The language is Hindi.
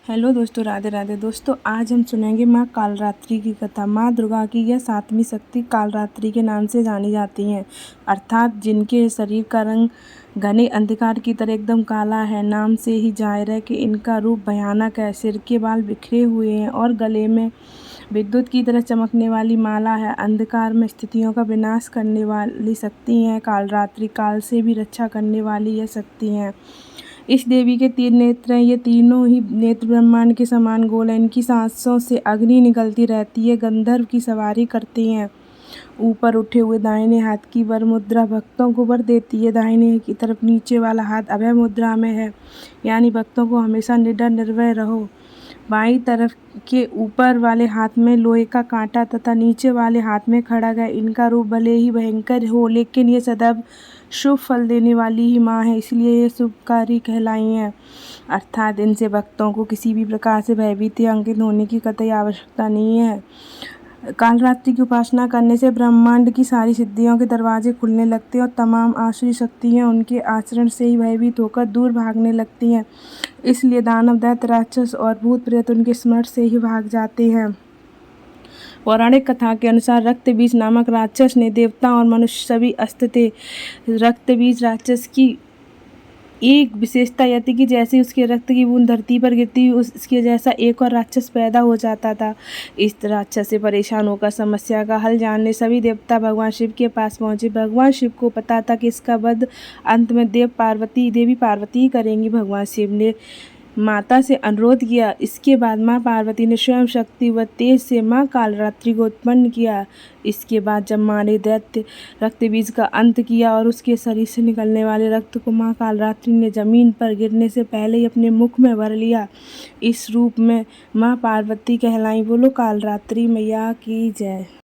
हेलो दोस्तों, राधे राधे। दोस्तों, आज हम सुनेंगे माँ कालरात्रि की कथा। माँ दुर्गा की यह सातवीं शक्ति कालरात्रि के नाम से जानी जाती हैं, अर्थात जिनके शरीर का रंग घने अंधकार की तरह एकदम काला है। नाम से ही जाहिर है कि इनका रूप भयानक है। सिर के बाल बिखरे हुए हैं और गले में विद्युत की तरह चमकने वाली माला है। अंधकार में स्थितियों का विनाश करने वाली शक्ति हैं। कालरात्रि काल से भी रक्षा करने वाली यह शक्ति हैं। इस देवी के 3 नेत्र हैं। ये तीनों ही नेत्र ब्रह्मांड के समान गोल हैं। इनकी सांसों से अग्नि निकलती रहती है। गंधर्व की सवारी करती हैं। ऊपर उठे हुए दाहिने हाथ की वर मुद्रा भक्तों को वर देती है। दाहिने की तरफ नीचे वाला हाथ अभय मुद्रा में है, यानी भक्तों को हमेशा निडर निर्भय रहो। बाईं तरफ के ऊपर वाले हाथ में लोहे का कांटा तथा नीचे वाले हाथ में खड़ग है। इनका रूप भले ही भयंकर हो, लेकिन ये सदैव शुभ फल देने वाली ही माँ है, इसलिए ये शुभकारी कहलाई हैं। अर्थात इनसे भक्तों को किसी भी प्रकार से भयभीत या अंकित होने की कतई आवश्यकता नहीं है। कालरात्रि की उपासना करने से ब्रह्मांड की सारी सिद्धियों के दरवाजे खुलने लगते हैं और तमाम आसुरी शक्तियाँ उनके आचरण से ही भयभीत होकर दूर भागने लगती हैं। इसलिए दानव, दैत्य, राक्षस और भूत प्रेत उनके स्मरण से ही भाग जाते हैं। पौराणिक कथा के अनुसार रक्तबीज नामक राक्षस ने देवता और मनुष्य सभी अस्त्र थे। रक्तबीज राक्षस की एक विशेषता यह थी कि जैसे उसके रक्त की बूंद धरती पर गिरती उसके जैसा एक और राक्षस पैदा हो जाता था। इस राक्षस से परेशान होकर समस्या का हल जानने सभी देवता भगवान शिव के पास पहुंचे। भगवान शिव को पता था कि इसका वध अंत में देवी पार्वती ही करेंगी। भगवान शिव ने माता से अनुरोध किया। इसके बाद माँ पार्वती ने स्वयं शक्ति व तेज से माँ कालरात्रि को उत्पन्न किया। इसके बाद जब माँ ने दैत्य रक्तबीज का अंत किया और उसके शरीर से निकलने वाले रक्त को माँ कालरात्रि ने जमीन पर गिरने से पहले ही अपने मुख में भर लिया। इस रूप में माँ पार्वती कहलाई। बोलो कालरात्रि मैया की जय।